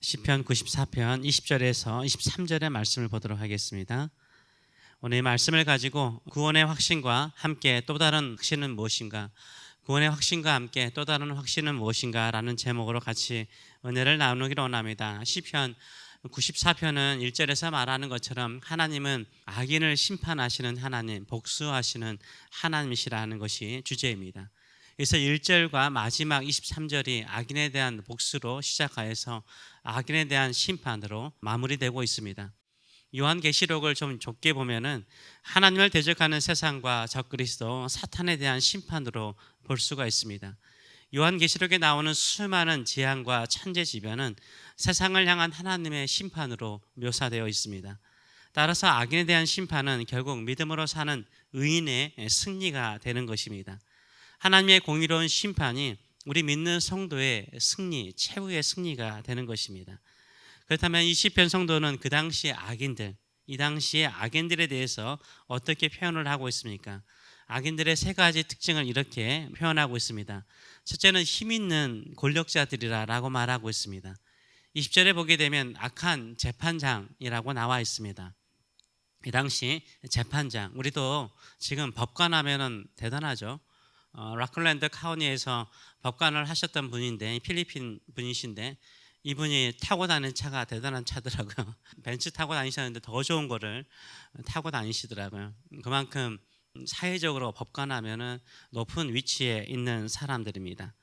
시편 94편 20절에서 23절의 말씀을 보도록 하겠습니다. 오늘 이 말씀을 가지고 구원의 확신과 함께 또 다른 확신은 무엇인가, 구원의 확신과 함께 또 다른 확신은 무엇인가 라는 제목으로 같이 은혜를 나누기를 원합니다. 시편 94편은 1절에서 말하는 것처럼 하나님은 악인을 심판하시는 하나님, 복수하시는 하나님이시라는 것이 주제입니다. 그래서 1절과 마지막 23절이 악인에 대한 복수로 시작하여서 악인에 대한 심판으로 마무리되고 있습니다. 요한계시록을 좀 좁게 보면은 하나님을 대적하는 세상과 적그리스도, 사탄에 대한 심판으로 볼 수가 있습니다. 요한계시록에 나오는 수많은 재앙과 천재지변은 세상을 향한 하나님의 심판으로 묘사되어 있습니다. 따라서 악인에 대한 심판은 결국 믿음으로 사는 의인의 승리가 되는 것입니다. 하나님의 공의로운 심판이 우리 믿는 성도의 승리, 최후의 승리가 되는 것입니다. 그렇다면 이 시편 성도는 그 당시의 악인들, 이 당시의 악인들에 대해서 어떻게 표현을 하고 있습니까? 악인들의 세 가지 특징을 이렇게 표현하고 있습니다. 첫째는 힘 있는 권력자들이라고 말하고 있습니다. 20절에 보게 되면 악한 재판장이라고 나와 있습니다. 이 당시 재판장, 우리도 지금 법관 하면은 대단하죠. 라클랜드 카운티에서 법관을 하셨던 분인데, 필리핀 분이신데 이분이 타고 다니는 차가 대단한 차더라고요. 벤츠 타고 다니셨는데 더 좋은 거를 타고 다니시더라고요. 그만큼 사회적으로 법관 하면은 높은 위치에 있는 사람들입니다.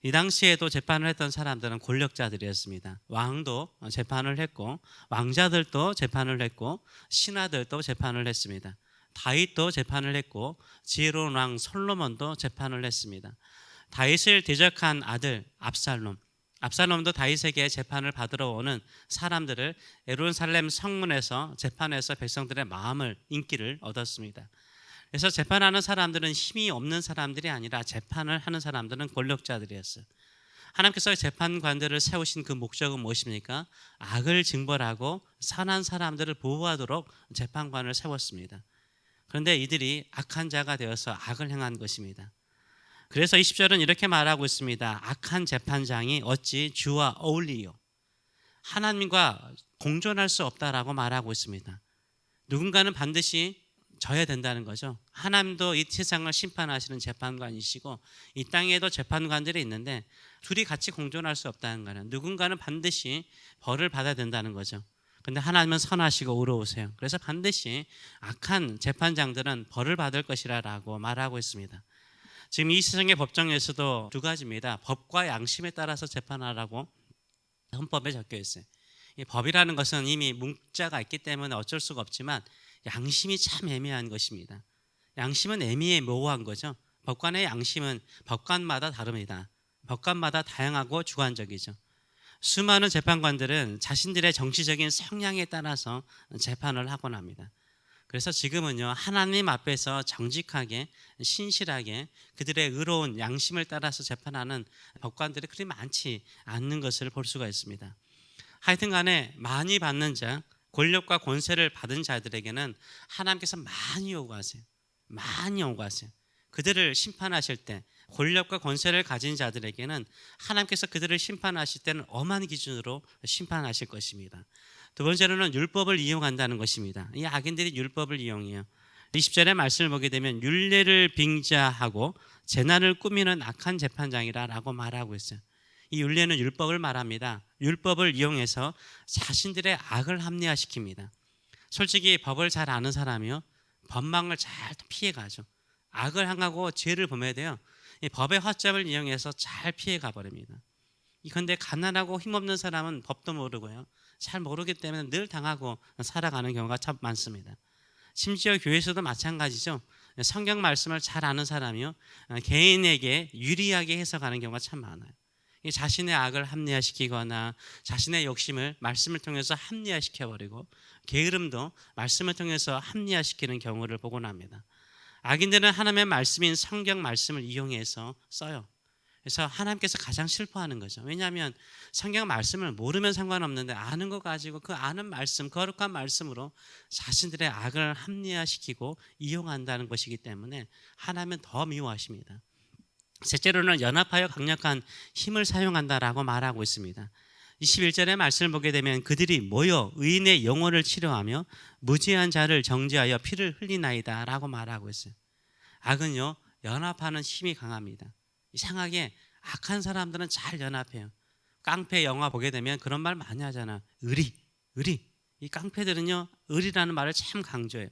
이 당시에도 재판을 했던 사람들은 권력자들이었습니다. 왕도 재판을 했고, 왕자들도 재판을 했고, 신하들도 재판을 했습니다. 다윗도 재판을 했고, 지혜로운 왕 솔로몬도 재판을 했습니다. 다윗을 대적한 아들 압살롬도 다윗에게 재판을 받으러 오는 사람들을 예루살렘 성문에서 재판해서 백성들의 마음을, 인기를 얻었습니다. 그래서 재판하는 사람들은 힘이 없는 사람들이 아니라 재판을 하는 사람들은 권력자들이었어요. 하나님께서 재판관들을 세우신 그 목적은 무엇입니까? 악을 징벌하고 선한 사람들을 보호하도록 재판관을 세웠습니다. 그런데 이들이 악한 자가 되어서 악을 행한 것입니다. 그래서 20절은 이렇게 말하고 있습니다. 악한 재판장이 어찌 주와 어울리요? 하나님과 공존할 수 없다라고 말하고 있습니다. 누군가는 반드시 져야 된다는 거죠. 하나님도 이 세상을 심판하시는 재판관이시고 이 땅에도 재판관들이 있는데 둘이 같이 공존할 수 없다는 거는 누군가는 반드시 벌을 받아야 된다는 거죠. 근데 하나님은 선하시고 의로우세요. 그래서 반드시 악한 재판장들은 벌을 받을 것이라고 말하고 있습니다. 지금 이 세상의 법정에서도 두 가지입니다. 법과 양심에 따라서 재판하라고 헌법에 적혀 있어요. 이 법이라는 것은 이미 문자가 있기 때문에 어쩔 수가 없지만 양심이 참 애매한 것입니다. 양심은 애매모호한 거죠. 법관의 양심은 법관마다 다릅니다. 법관마다 다양하고 주관적이죠. 수많은 재판관들은 자신들의 정치적인 성향에 따라서 재판을 하곤 합니다. 그래서 지금은요, 하나님 앞에서 정직하게 신실하게 그들의 의로운 양심을 따라서 재판하는 법관들이 그리 많지 않는 것을 볼 수가 있습니다. 하여튼 간에 많이 받는 자, 권력과 권세를 받은 자들에게는 하나님께서 많이 요구하세요. 많이 요구하세요. 그들을 심판하실 때 권력과 권세를 가진 자들에게는 하나님께서 그들을 심판하실 때는 엄한 기준으로 심판하실 것입니다. 두 번째로는 율법을 이용한다는 것입니다. 이 악인들이 율법을 이용해요. 20절의 말씀을 보게 되면 율례를 빙자하고 재난을 꾸미는 악한 재판장이라고 말하고 있어요. 이 율례는 율법을 말합니다. 율법을 이용해서 자신들의 악을 합리화시킵니다. 솔직히 법을 잘 아는 사람이요, 법망을 잘 피해가죠. 악을 행하고 죄를 범해야 돼요. 이 법의 허점을 이용해서 잘 피해가 버립니다. 그런데 가난하고 힘없는 사람은 법도 모르고요, 잘 모르기 때문에 늘 당하고 살아가는 경우가 참 많습니다. 심지어 교회에서도 마찬가지죠. 성경 말씀을 잘 아는 사람이요, 개인에게 유리하게 해석하는 경우가 참 많아요. 자신의 악을 합리화시키거나 자신의 욕심을 말씀을 통해서 합리화시켜버리고 게으름도 말씀을 통해서 합리화시키는 경우를 보곤 합니다. 악인들은 하나님의 말씀인 성경 말씀을 이용해서 써요. 그래서 하나님께서 가장 슬퍼하는 거죠. 왜냐하면 성경 말씀을 모르면 상관없는데 아는 거 가지고 그 아는 말씀, 거룩한 말씀으로 자신들의 악을 합리화시키고 이용한다는 것이기 때문에 하나님은 더 미워하십니다. 셋째로는 연합하여 강력한 힘을 사용한다라고 말하고 있습니다. 21절의 말씀을 보게 되면 그들이 모여 의인의 영혼을 치료하며 무죄한 자를 정죄하여 피를 흘리나이다 라고 말하고 있어요. 악은요, 연합하는 힘이 강합니다. 이상하게 악한 사람들은 잘 연합해요. 깡패 영화 보게 되면 그런 말 많이 하잖아. 의리. 이 깡패들은요, 의리라는 말을 참 강조해요.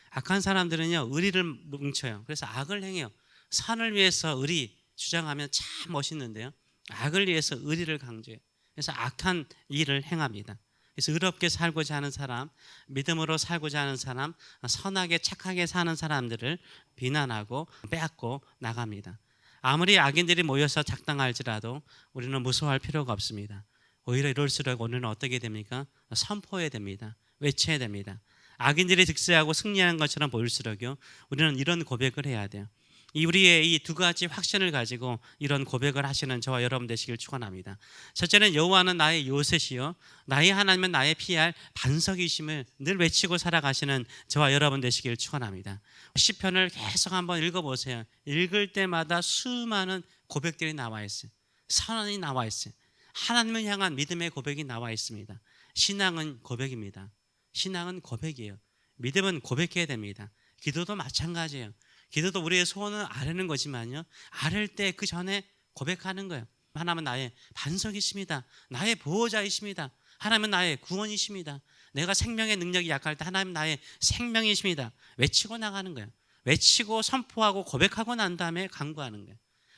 악한 사람들은요, 의리를 뭉쳐요. 그래서 악을 행해요. 선을 위해서 의리 주장하면 참 멋있는데요, 악을 위해서 의리를 강조해요. 그래서 악한 일을 행합니다. 그래서 의롭게 살고자 하는 사람, 믿음으로 살고자 하는 사람, 선하게 착하게 사는 사람들을 비난하고 빼앗고 나갑니다. 아무리 악인들이 모여서 작당할지라도 우리는 무서워할 필요가 없습니다. 오히려 이럴수록 우리는 어떻게 됩니까? 선포해야 됩니다. 외쳐야 됩니다. 악인들이 득세하고 승리하는 것처럼 보일수록요, 우리는 이런 고백을 해야 돼요. 우리의 이 두 가지 확신을 가지고 이런 고백을 하시는 저와 여러분 되시길 축원합니다. 첫째는 여호와는 나의 요새시요 나의 하나님은 나의 피할 반석이심을 늘 외치고 살아가시는 저와 여러분 되시길 축원합니다. 시편을 계속 한번 읽어보세요. 읽을 때마다 수많은 고백들이 나와 있어요. 선언이 나와 있어요. 하나님을 향한 믿음의 고백이 나와 있습니다. 신앙은 고백입니다. 신앙은 고백이에요. 믿음은 고백해야 됩니다. 기도도 마찬가지예요. 기도도 우리의 소원을 아뢰는 거지만요, 아뢰 때 그 전에 고백하는 거예요. 하나님은 나의 반석이십니다. 나의 보호자이십니다. 하나님은 나의 구원이십니다. 내가 생명의 능력이 약할 때 하나님 나의 생명이십니다. 외치고 나가는 거예요. 외치고 선포하고 고백하고 난 다음에 간구하는 거예요.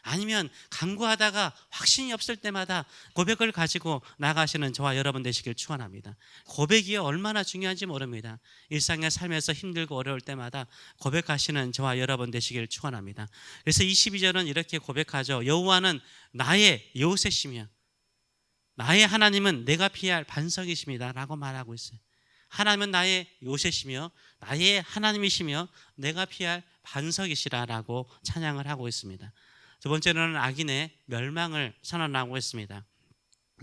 아니면 간구하다가 확신이 없을 때마다 고백을 가지고 나가시는 저와 여러분 되시길 축원합니다. 고백이 얼마나 중요한지 모릅니다. 일상의 삶에서 힘들고 어려울 때마다 고백하시는 저와 여러분 되시길 축원합니다. 그래서 22절은 이렇게 고백하죠. 여호와는 나의 요새시며 나의 하나님은 내가 피할 반석이십니다 라고 말하고 있어요. 하나님은 나의 요새시며 나의 하나님이시며 내가 피할 반석이시라라고 찬양을 하고 있습니다. 두 번째로는 악인의 멸망을 선언하고 있습니다.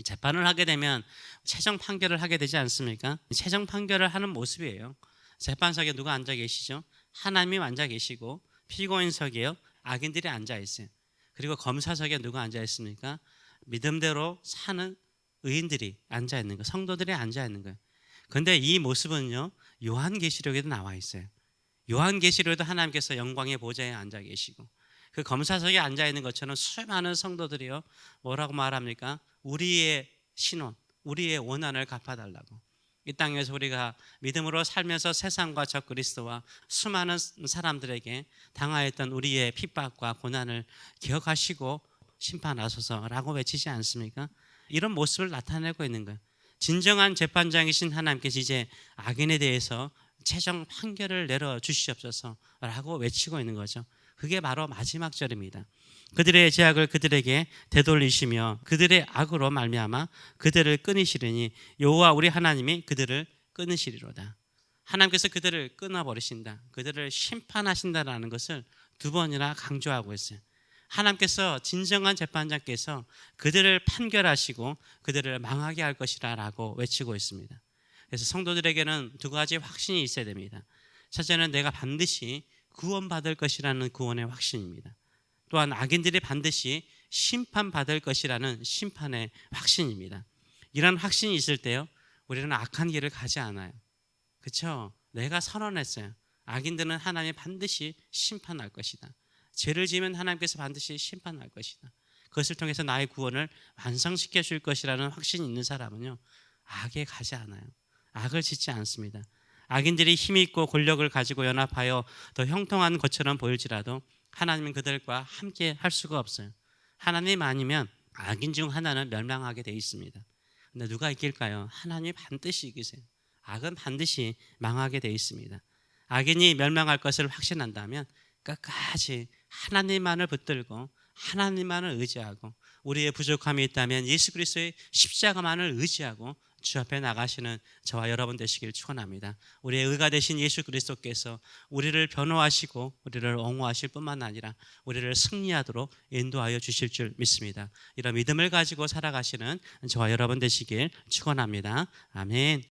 재판을 하게 되면 최종 판결을 하게 되지 않습니까? 최종 판결을 하는 모습이에요. 재판석에 누가 앉아 계시죠? 하나님이 앉아 계시고 피고인석에요, 악인들이 앉아 있어요. 그리고 검사석에 누가 앉아 있습니까? 믿음대로 사는 의인들이 앉아 있는 거예요. 성도들이 앉아 있는 거예요. 그런데 이 모습은요, 요한계시록에도 나와 있어요. 요한계시록에도 하나님께서 영광의 보좌에 앉아 계시고 그 검사석에 앉아 있는 것처럼 수많은 성도들이요, 뭐라고 말합니까? 우리의 신원, 우리의 원한을 갚아달라고. 이 땅에서 우리가 믿음으로 살면서 세상과 저 그리스도와 수많은 사람들에게 당하였던 우리의 핍박과 고난을 기억하시고 심판하소서라고 외치지 않습니까? 이런 모습을 나타내고 있는 거예요. 진정한 재판장이신 하나님께서 이제 악인에 대해서 최종 판결을 내려주시옵소서라고 외치고 있는 거죠. 그게 바로 마지막 절입니다. 그들의 죄악을 그들에게 되돌리시며 그들의 악으로 말미암아 그들을 끊으시리니 여호와 우리 하나님이 그들을 끊으시리로다. 하나님께서 그들을 끊어버리신다, 그들을 심판하신다라는 것을 두 번이나 강조하고 있어요. 하나님께서 진정한 재판장께서 그들을 판결하시고 그들을 망하게 할 것이라 라고 외치고 있습니다. 그래서 성도들에게는 두 가지 확신이 있어야 됩니다. 첫째는 내가 반드시 구원받을 것이라는 구원의 확신입니다. 또한 악인들이 반드시 심판받을 것이라는 심판의 확신입니다. 이런 확신이 있을 때요, 우리는 악한 길을 가지 않아요. 그렇죠? 내가 선언했어요. 악인들은 하나님이 반드시 심판할 것이다. 죄를 지으면 하나님께서 반드시 심판할 것이다. 그것을 통해서 나의 구원을 완성시켜 줄 것이라는 확신이 있는 사람은요, 악에 가지 않아요. 악을 짓지 않습니다. 악인들이 힘이 있고 권력을 가지고 연합하여 더 형통한 것처럼 보일지라도 하나님은 그들과 함께 할 수가 없어요. 하나님 아니면 악인 중 하나는 멸망하게 돼 있습니다. 근데 누가 이길까요? 하나님이 반드시 이기세요. 악은 반드시 망하게 돼 있습니다. 악인이 멸망할 것을 확신한다면 끝까지 하나님만을 붙들고 하나님만을 의지하고 우리의 부족함이 있다면 예수 그리스도의 십자가만을 의지하고 주 앞에 나가시는 저와 여러분 되시길 축원합니다. 우리의 의가 되신 예수 그리스도께서 우리를 변호하시고 우리를 옹호하실 뿐만 아니라 우리를 승리하도록 인도하여 주실 줄 믿습니다. 이런 믿음을 가지고 살아가시는 저와 여러분 되시길 축원합니다. 아멘.